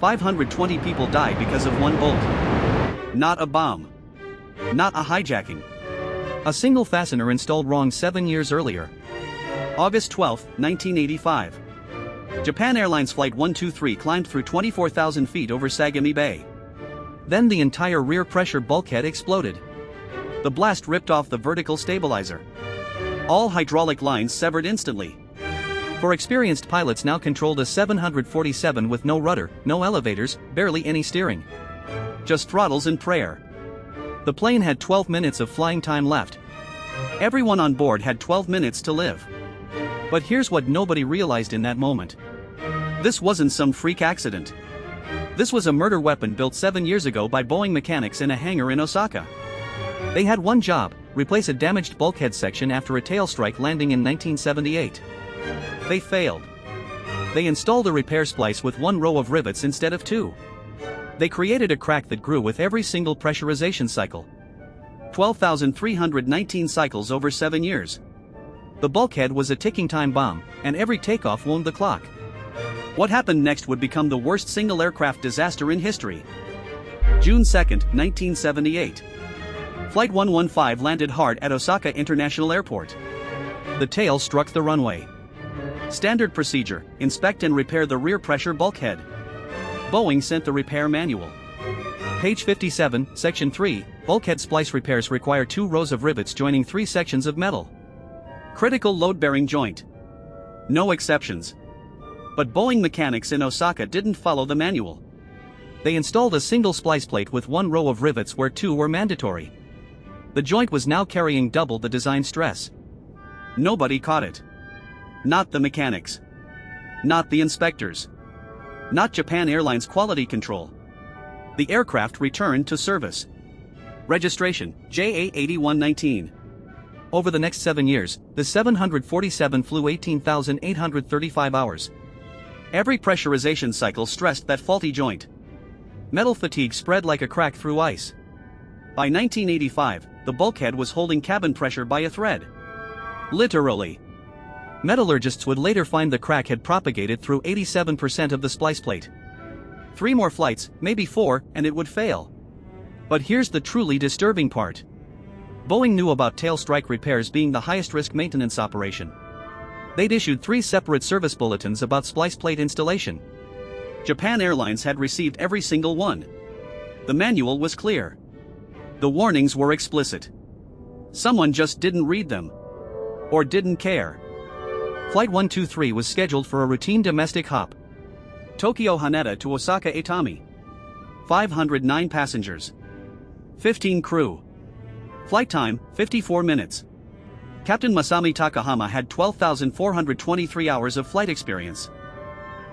520 people died because of one bolt. Not a bomb. Not a hijacking. A single fastener installed wrong 7 years earlier. August 12, 1985. Japan Airlines Flight 123 climbed through 24,000 feet over Sagami Bay. Then the entire rear pressure bulkhead exploded. The blast ripped off the vertical stabilizer. All hydraulic lines severed instantly. For experienced pilots now controlled a 747 with no rudder, no elevators, barely any steering. Just throttles and prayer. The plane had 12 minutes of flying time left. Everyone on board had 12 minutes to live. But here's what nobody realized in that moment. This wasn't some freak accident. This was a murder weapon built 7 years ago by Boeing mechanics in a hangar in Osaka. They had one job: replace a damaged bulkhead section after a tail strike landing in 1978. They failed. They installed a repair splice with one row of rivets instead of two. They created a crack that grew with every single pressurization cycle. 12,319 cycles over 7 years. The bulkhead was a ticking time bomb, and every takeoff wound the clock. What happened next would become the worst single aircraft disaster in history. June 2, 1978. Flight 115 landed hard at Osaka International Airport. The tail struck the runway. Standard procedure: inspect and repair the rear pressure bulkhead. Boeing sent the repair manual. Page 57, Section 3, bulkhead splice repairs require 2 rows of rivets joining 3 sections of metal. Critical load-bearing joint. No exceptions. But Boeing mechanics in Osaka didn't follow the manual. They installed a single splice plate with 1 row of rivets where 2 were mandatory. The joint was now carrying double the design stress. Nobody caught it. Not the mechanics. Not the inspectors. Not Japan Airlines Quality Control. The aircraft returned to service. Registration: JA8119. Over the next 7 years, the 747 flew 18,835 hours. Every pressurization cycle stressed that faulty joint. Metal fatigue spread like a crack through ice. By 1985, the bulkhead was holding cabin pressure by a thread. Literally. Metallurgists would later find the crack had propagated through 87% of the splice plate. 3 more flights, maybe 4, and it would fail. But here's the truly disturbing part. Boeing knew about tail strike repairs being the highest risk maintenance operation. They'd issued 3 separate service bulletins about splice plate installation. Japan Airlines had received every single one. The manual was clear. The warnings were explicit. Someone just didn't read them. Or didn't care. Flight 123 was scheduled for a routine domestic hop. Tokyo Haneda to Osaka Itami. 509 passengers. 15 crew. Flight time, 54 minutes. Captain Masami Takahama had 12,423 hours of flight experience.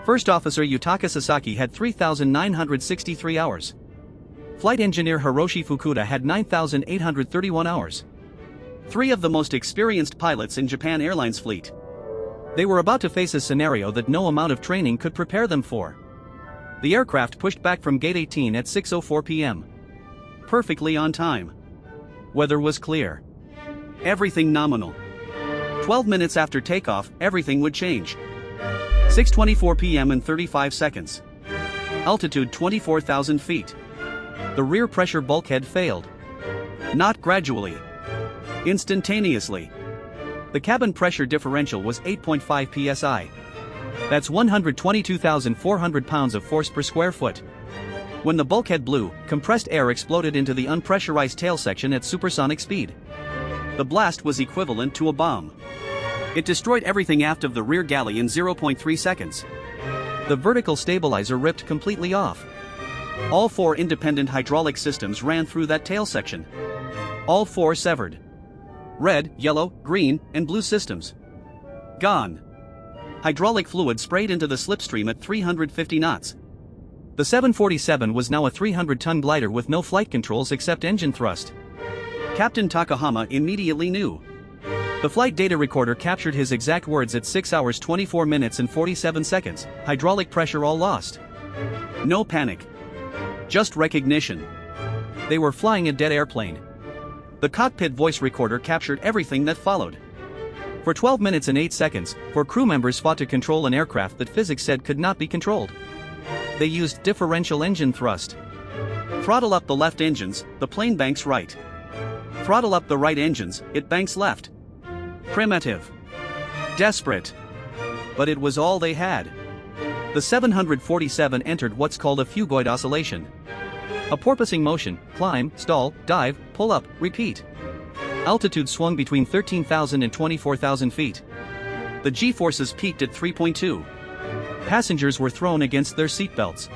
First Officer Yutaka Sasaki had 3,963 hours. Flight Engineer Hiroshi Fukuda had 9,831 hours. 3 of the most experienced pilots in Japan Airlines fleet. They were about to face a scenario that no amount of training could prepare them for. The aircraft pushed back from Gate 18 at 6:04 p.m. Perfectly on time. Weather was clear. Everything nominal. 12 minutes after takeoff, everything would change. 6:24 p.m. and 35 seconds. Altitude 24,000 feet. The rear pressure bulkhead failed. Not gradually. Instantaneously. The cabin pressure differential was 8.5 psi. That's 122,400 pounds of force per square foot. When the bulkhead blew, compressed air exploded into the unpressurized tail section at supersonic speed. The blast was equivalent to a bomb. It destroyed everything aft of the rear galley in 0.3 seconds. The vertical stabilizer ripped completely off. All 4 independent hydraulic systems ran through that tail section. All 4 severed. Red, yellow, green, and blue systems. Gone. Hydraulic fluid sprayed into the slipstream at 350 knots. The 747 was now a 300-ton glider with no flight controls except engine thrust. Captain Takahama immediately knew. The flight data recorder captured his exact words at 6 hours 24 minutes and 47 seconds, hydraulic pressure all lost. No panic. Just recognition. They were flying a dead airplane. The cockpit voice recorder captured everything that followed. For 12 minutes and 8 seconds, 4 crew members fought to control an aircraft that physics said could not be controlled. They used differential engine thrust. Throttle up the left engines, the plane banks right. Throttle up the right engines, it banks left. Primitive. Desperate. But it was all they had. The 747 entered what's called a phugoid oscillation. A porpoising motion: climb, stall, dive, pull up, repeat. Altitude swung between 13,000 and 24,000 feet. The G-forces peaked at 3.2. Passengers were thrown against their seatbelts.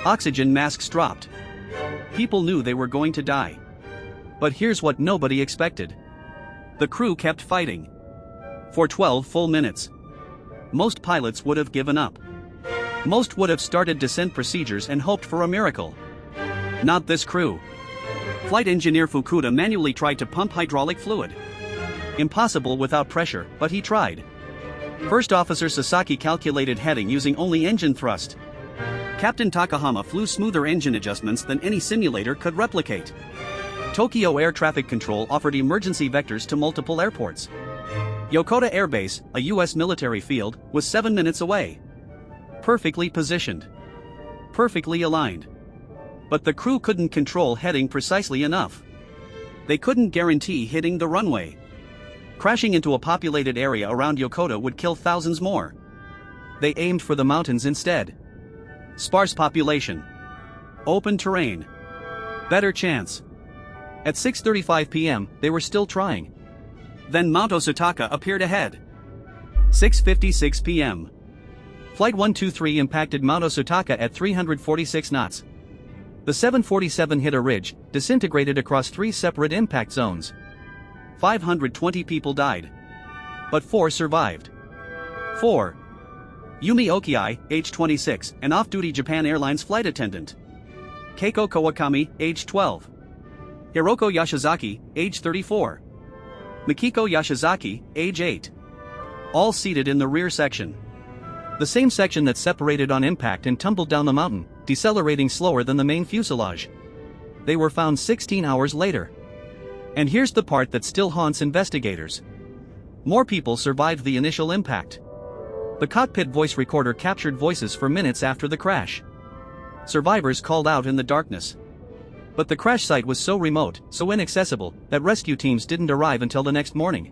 Oxygen masks dropped. People knew they were going to die. But here's what nobody expected. The crew kept fighting. For 12 full minutes. Most pilots would have given up. Most would have started descent procedures and hoped for a miracle. Not this crew. Flight engineer Fukuda manually tried to pump hydraulic fluid. Impossible without pressure, but he tried. First Officer Sasaki calculated heading using only engine thrust. Captain Takahama flew smoother engine adjustments than any simulator could replicate. Tokyo Air Traffic Control offered emergency vectors to multiple airports. Yokota Air Base, a U.S. military field, was 7 minutes away. Perfectly positioned. Perfectly aligned. But the crew couldn't control heading precisely enough. They couldn't guarantee hitting the runway. Crashing into a populated area around Yokota would kill thousands more. They aimed for the mountains instead. Sparse population. Open terrain. Better chance. At 6:35 p.m., they were still trying. Then Mount OSUTAKA appeared ahead. 6:56 p.m. Flight 123 impacted Mount OSUTAKA at 346 knots. The 747 hit a ridge, disintegrated across 3 separate impact zones. 520 people died. But 4 survived. 4. Yumi Okiai, age 26, an off-duty Japan Airlines flight attendant. Keiko Kawakami, age 12. Hiroko Yashizaki, age 34. Mikiko Yashizaki, age 8. All seated in the rear section. The same section that separated on impact and tumbled down the mountain, decelerating slower than the main fuselage. They were found 16 hours later. And here's the part that still haunts investigators. More people survived the initial impact. The cockpit voice recorder captured voices for minutes after the crash. Survivors called out in the darkness. But the crash site was so remote, so inaccessible, that rescue teams didn't arrive until the next morning.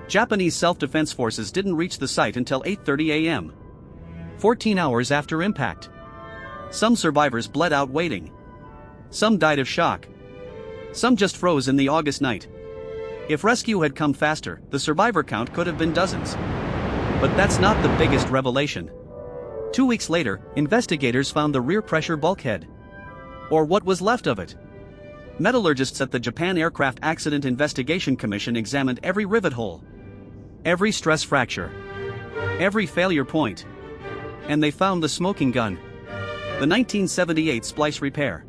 Japanese self-defense forces didn't reach the site until 8:30 a.m. 14 hours after impact. Some survivors bled out waiting. Some died of shock. Some just froze in the August night. If rescue had come faster, the survivor count could have been dozens. But that's not the biggest revelation. 2 weeks later, investigators found the rear pressure bulkhead. Or what was left of it. Metallurgists at the Japan Aircraft Accident Investigation Commission examined every rivet hole, every stress fracture, every failure point. And they found the smoking gun. The 1978 splice repair.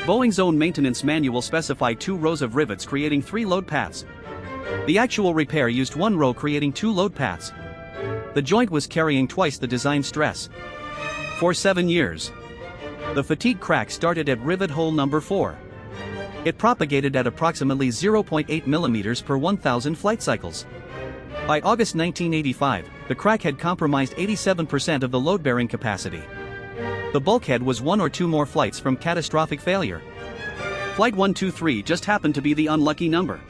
Boeing's own maintenance manual specified 2 rows of rivets creating 3 load paths. The actual repair used 1 row creating 2 load paths. The joint was carrying twice the design stress. For 7 years. The fatigue crack started at rivet hole number 4. It propagated at approximately 0.8 millimeters per 1,000 flight cycles. By August 1985, the crack had compromised 87% of the load-bearing capacity. The bulkhead was 1 or 2 more flights from catastrophic failure. Flight 123 just happened to be the unlucky number.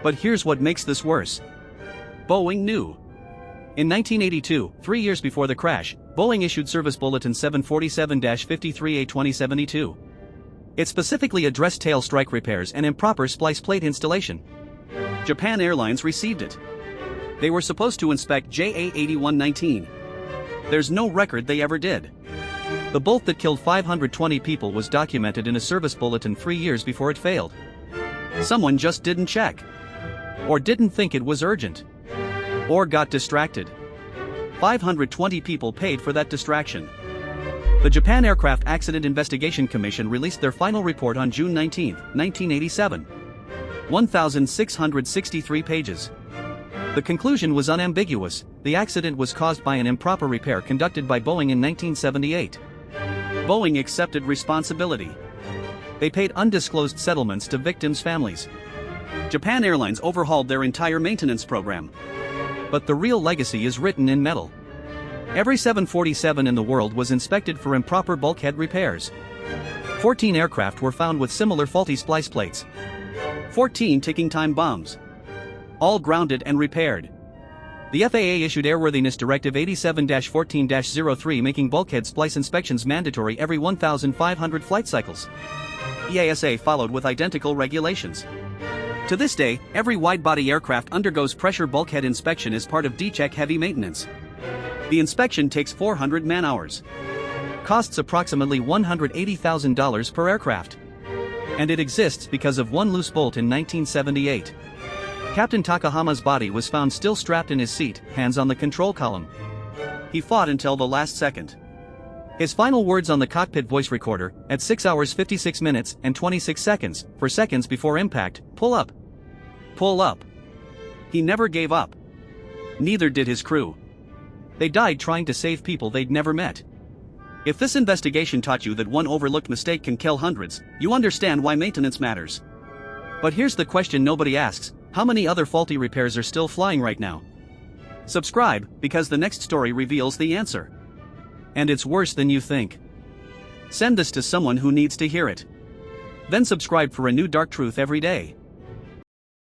But here's what makes this worse. Boeing knew. In 1982, 3 years before the crash, Boeing issued Service Bulletin 747-53A2072. It specifically addressed tail strike repairs and improper splice plate installation. Japan Airlines received it. They were supposed to inspect JA8119. There's no record they ever did. The bolt that killed 520 people was documented in a service bulletin 3 years before it failed. Someone just didn't check. Or didn't think it was urgent. Or got distracted. 520 people paid for that distraction. The Japan Aircraft Accident Investigation Commission released their final report on June 19, 1987. 1,663 pages. The conclusion was unambiguous: the accident was caused by an improper repair conducted by Boeing in 1978. Boeing accepted responsibility. They paid undisclosed settlements to victims' families. Japan Airlines overhauled their entire maintenance program. But the real legacy is written in metal. Every 747 in the world was inspected for improper bulkhead repairs. 14 aircraft were found with similar faulty splice plates. 14 ticking time bombs. All grounded and repaired. The FAA issued Airworthiness Directive 87-14-03, making bulkhead splice inspections mandatory every 1,500 flight cycles. EASA followed with identical regulations. To this day, every wide-body aircraft undergoes pressure bulkhead inspection as part of D-check heavy maintenance. The inspection takes 400 man-hours. Costs approximately $180,000 per aircraft. And it exists because of one loose bolt in 1978. Captain Takahama's body was found still strapped in his seat, hands on the control column. He fought until the last second. His final words on the cockpit voice recorder, at 6 hours 56 minutes and 26 seconds, for seconds before impact, "Pull up. Pull up." He never gave up. Neither did his crew. They died trying to save people they'd never met. If this investigation taught you that one overlooked mistake can kill hundreds, you understand why maintenance matters. But here's the question nobody asks: how many other faulty repairs are still flying right now? Subscribe, because the next story reveals the answer. And it's worse than you think. Send this to someone who needs to hear it. Then subscribe for a new dark truth every day.